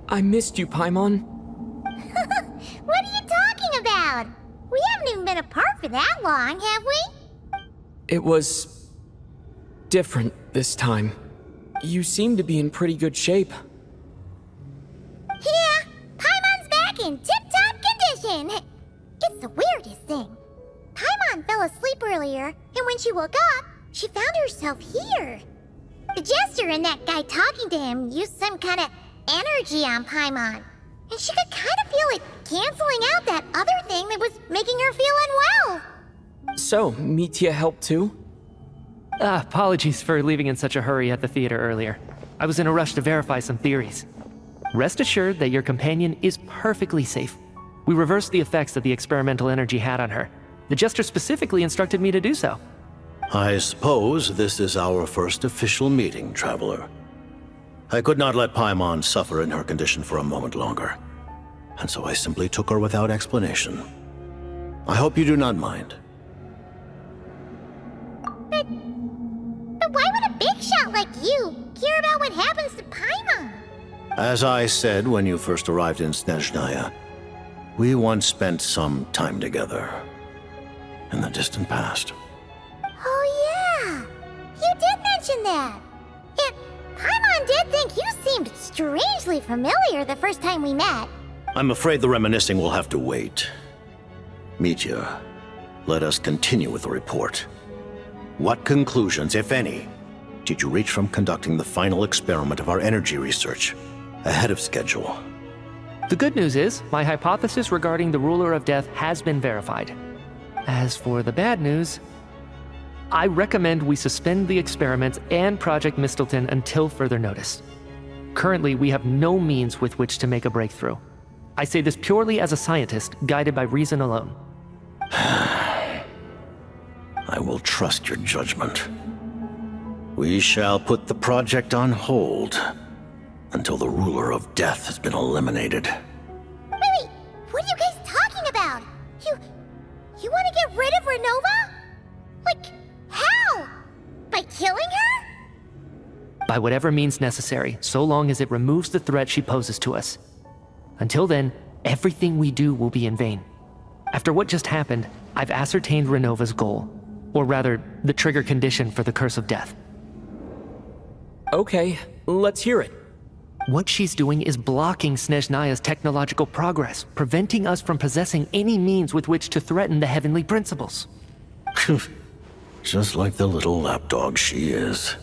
I missed you, Paimon. What are you talking about? We haven't even been apart for that long, have we? It was different this time. You seem to be in pretty good shape. Yeah, Paimon's back in tip-top condition. It's the weirdest thing. Paimon fell asleep earlier, and when she woke up, she found herself here. The Jester and that guy talking to him used some kind of energy on Paimon, and she could kind of feel it canceling out that other thing that was making her feel unwell. So, Meteia helped too? Apologies for leaving in such a hurry at the theater earlier. I was in a rush to verify some theories. Rest assured that your companion is perfectly safe. We reversed the effects that the experimental energy had on her. The Jester specifically instructed me to do so. I suppose this is our first official meeting, Traveler. I could not let Paimon suffer in her condition for a moment longer, and so I simply took her without explanation. I hope you do not mind. But why would a big shot like you care about what happens to Paimon? As I said when you first arrived in Snezhnaya, we once spent some time together in the distant past. Oh yeah, you did mention that. And Paimon did think you seemed strangely familiar the first time we met. I'm afraid the reminiscing will have to wait. Meteia, let us continue with the report. What conclusions, if any, did you reach from conducting the final experiment of our energy research ahead of schedule? The good news is, my hypothesis regarding the Ruler of Death has been verified. As for the bad news, I recommend we suspend the experiments and Project Mistilteinn until further notice. Currently, we have no means with which to make a breakthrough. I say this purely as a scientist, guided by reason alone. I will trust your judgment. We shall put the project on hold until the Ruler of Death has been eliminated. Wait, what are you guys talking about? You want to get rid of Renova? Like, how? By killing her? By whatever means necessary, so long as it removes the threat she poses to us. Until then, everything we do will be in vain. After what just happened, I've ascertained Renova's goal. Or rather, the trigger condition for the Curse of Death. Okay, let's hear it. What she's doing is blocking Snezhnaya's technological progress, preventing us from possessing any means with which to threaten the heavenly principles. Just like the little lapdog she is.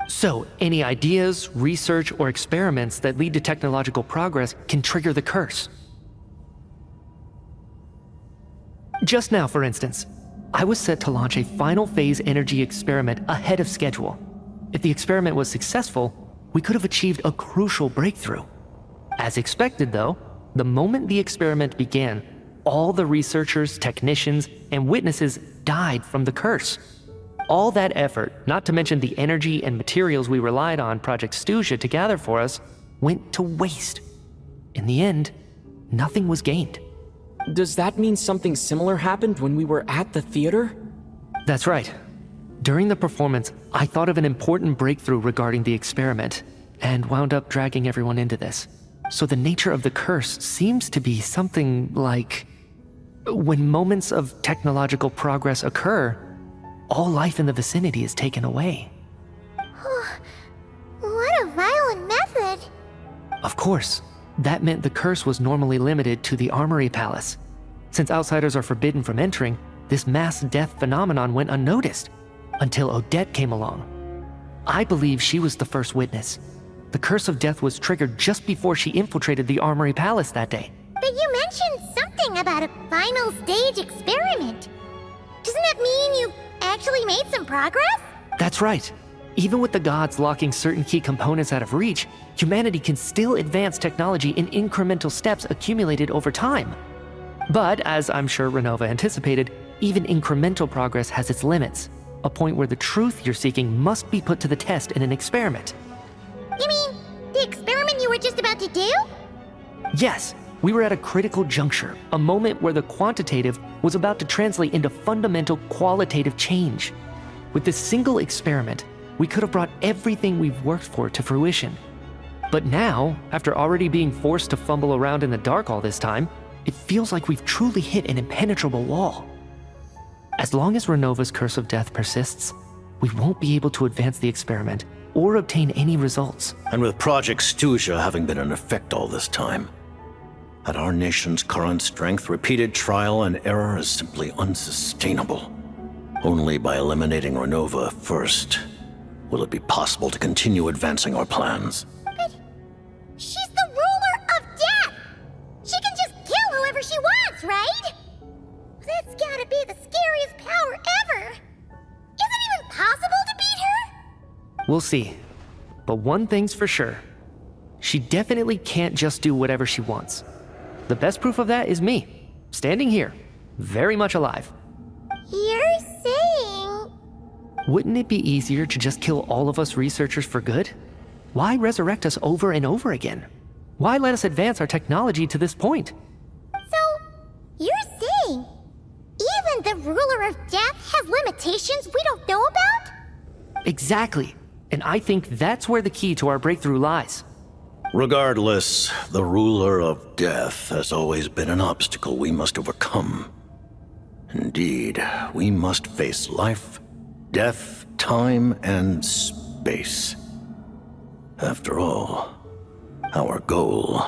So, any ideas, research, or experiments that lead to technological progress can trigger the curse. Just now, for instance, I was set to launch a final phase energy experiment ahead of schedule. If the experiment was successful, we could have achieved a crucial breakthrough. As expected, though, the moment the experiment began, all the researchers, technicians, and witnesses died from the curse. All that effort, not to mention the energy and materials we relied on Project Snezhnaya to gather for us, went to waste. In the end, nothing was gained. Does that mean something similar happened when we were at the theater? That's right. During the performance, I thought of an important breakthrough regarding the experiment, and wound up dragging everyone into this. So the nature of the curse seems to be something like, when moments of technological progress occur, all life in the vicinity is taken away. What a violent method. Of course, that meant the curse was normally limited to the Armory Palace. Since outsiders are forbidden from entering, this mass death phenomenon went unnoticed, until Odette came along. I believe she was the first witness. The Curse of Death was triggered just before she infiltrated the Armory Palace that day. But you mentioned something about a final stage experiment. Doesn't that mean you actually made some progress? That's right. Even with the gods locking certain key components out of reach, humanity can still advance technology in incremental steps accumulated over time. But, as I'm sure Renova anticipated, even incremental progress has its limits, a point where the truth you're seeking must be put to the test in an experiment. You mean the experiment you were just about to do? Yes, we were at a critical juncture, a moment where the quantitative was about to translate into fundamental qualitative change. With this single experiment, we could have brought everything we've worked for to fruition. But now, after already being forced to fumble around in the dark all this time, it feels like we've truly hit an impenetrable wall. As long as Renova's curse of death persists, we won't be able to advance the experiment or obtain any results. And with Project Snezhnaya having been in effect all this time, at our nation's current strength, repeated trial and error is simply unsustainable. Only by eliminating Renova first will it be possible to continue advancing our plans. But she's the ruler of death! She can just kill whoever she wants, right? That's gotta be the scariest power ever! Is it even possible to beat her? We'll see. But one thing's for sure. She definitely can't just do whatever she wants. The best proof of that is me, standing here, very much alive. You're saying... Wouldn't it be easier to just kill all of us researchers for good? Why resurrect us over and over again? Why let us advance our technology to this point? So, you're saying even the ruler of death has limitations we don't know about? Exactly. And I think that's where the key to our breakthrough lies. Regardless, the ruler of death has always been an obstacle we must overcome. Indeed, we must face life, death, time, and space. After all, our goal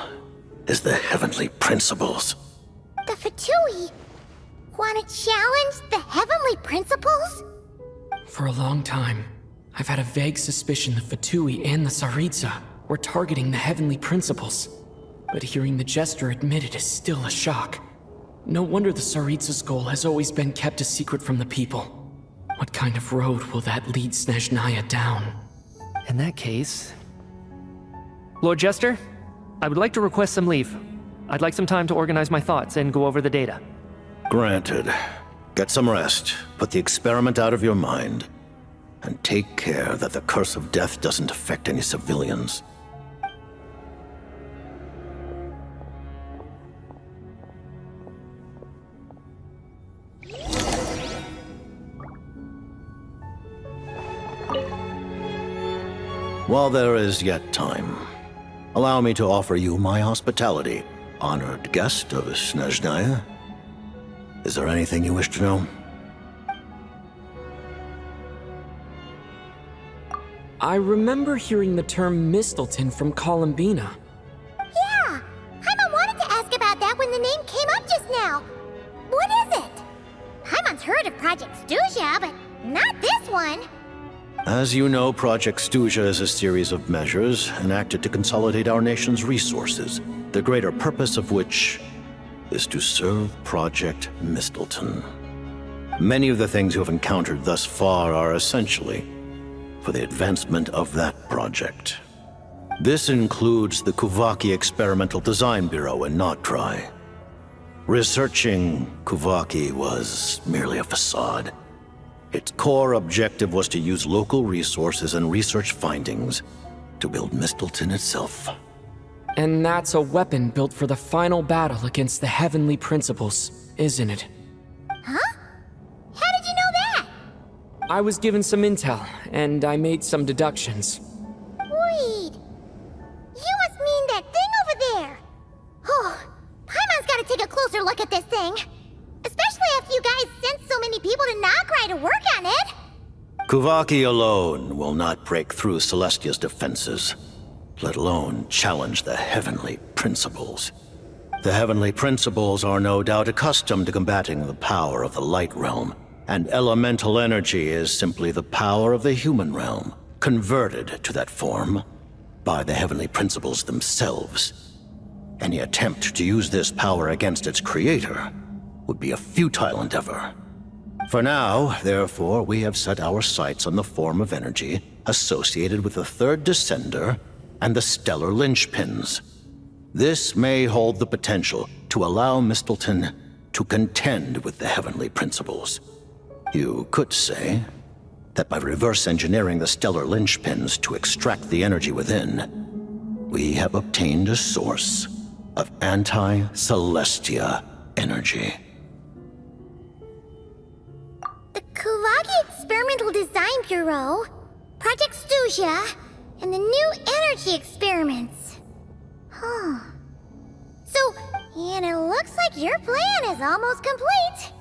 is the heavenly principles. The Fatui want to challenge the heavenly principles? For a long time, I've had a vague suspicion the Fatui and the Tsaritsa were targeting the heavenly principles. But hearing the Jester admit it is still a shock. No wonder the Tsaritsa's goal has always been kept a secret from the people. What kind of road will that lead Snezhnaya down? In that case... Lord Jester, I would like to request some leave. I'd like some time to organize my thoughts and go over the data. Granted. Get some rest, put the experiment out of your mind, and take care that the curse of death doesn't affect any civilians. While there is yet time, allow me to offer you my hospitality, honored guest of Snezhnaya. Is there anything you wish to know? I remember hearing the term Mistilteinn from Columbina. Yeah! Paimon wanted to ask about that when the name came up just now. What is it? Paimon's heard of Project Snezhnaya, but not this one. As you know, Project Snezhnaya is a series of measures enacted to consolidate our nation's resources, the greater purpose of which is to serve Project Mistilteinn. Many of the things you have encountered thus far are essentially for the advancement of that project. This includes the Kuvaki Experimental Design Bureau in Notdry. Researching Kuvaki was merely a facade. Its core objective was to use local resources and research findings to build Mistilteinn itself. And that's a weapon built for the final battle against the heavenly principles, isn't it? Huh? How did you know that? I was given some intel, and I made some deductions. Wait. You must mean that thing over there. Oh, Paimon's gotta take a closer look at this thing. Especially after you guys sent so many people to Notdry to work on it. Kuvaki alone will not break through Celestia's defenses, let alone challenge the heavenly principles. The heavenly principles are no doubt accustomed to combating the power of the light realm, and elemental energy is simply the power of the human realm, converted to that form by the heavenly principles themselves. Any attempt to use this power against its creator would be a futile endeavor. For now, therefore, we have set our sights on the form of energy associated with the third descender and the stellar linchpins. This may hold the potential to allow Mistilteinn to contend with the heavenly principles. You could say that by reverse engineering the stellar linchpins to extract the energy within, we have obtained a source of anti-Celestia energy. The Kuvaki Experimental Design Bureau, Project Snezhnaya, and the new energy experiments. Looks like your plan is almost complete.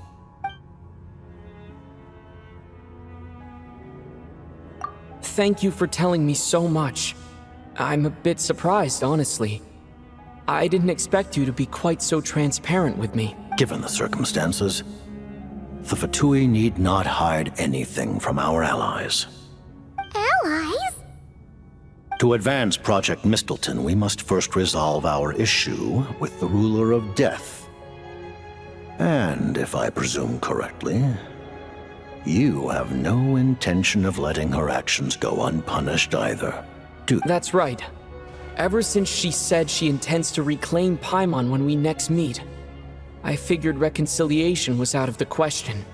Thank you for telling me so much. I'm a bit surprised, honestly. I didn't expect you to be quite so transparent with me. Given the circumstances, the Fatui need not hide anything from our allies. Allies? To advance Project Mistilteinn, we must first resolve our issue with the Ruler of Death. And if I presume correctly, you have no intention of letting her actions go unpunished either, do you? That's right. Ever since she said she intends to reclaim Paimon when we next meet, I figured reconciliation was out of the question.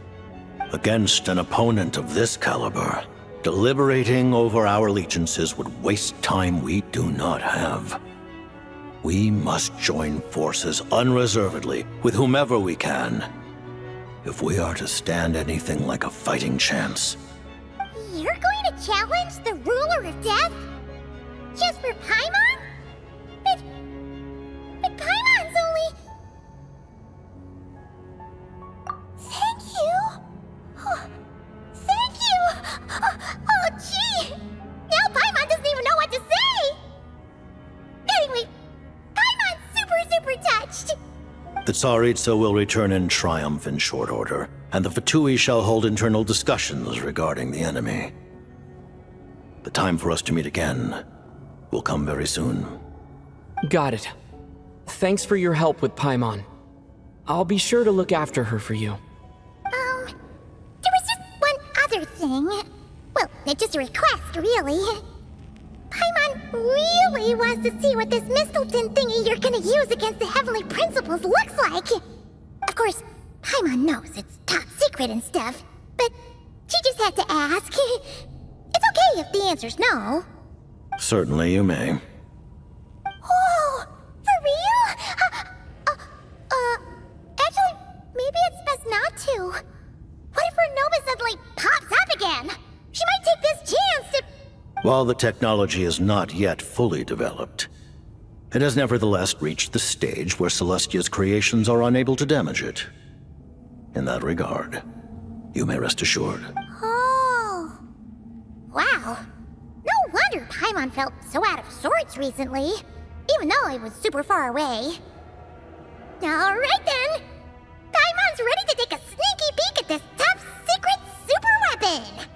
Against an opponent of this caliber, deliberating over our allegiances would waste time we do not have. We must join forces unreservedly with whomever we can, if we are to stand anything like a fighting chance. You're going to challenge the Ruler of Death? Just for Paimon? But Paimon's only... Thank you! Oh, thank you! Oh, gee! Now Paimon doesn't even know what to say! Anyway, Paimon's super touched! The Tsaritsa will return in triumph in short order, and the Fatui shall hold internal discussions regarding the enemy. The time for us to meet again will come very soon. Got it. Thanks for your help with Paimon. I'll be sure to look after her for you. There was just one other thing. Well, it's just a request, really. Paimon really wants to see what this Mistilteinn thingy you're gonna use against the Heavenly Principles looks like. Of course, Paimon knows it's top secret and stuff, but she just had to ask. It's okay if the answer's no. Certainly you may. Whoa, for real? Actually, maybe it's best not to. What if Renova suddenly pops up again? She might take this chance to... While the technology is not yet fully developed, it has nevertheless reached the stage where Celestia's creations are unable to damage it. In that regard, you may rest assured. Oh. Wow. No wonder Paimon felt so out of sorts recently, even though it was super far away. Alright then! Paimon's ready to take a sneaky peek at this top secret super weapon!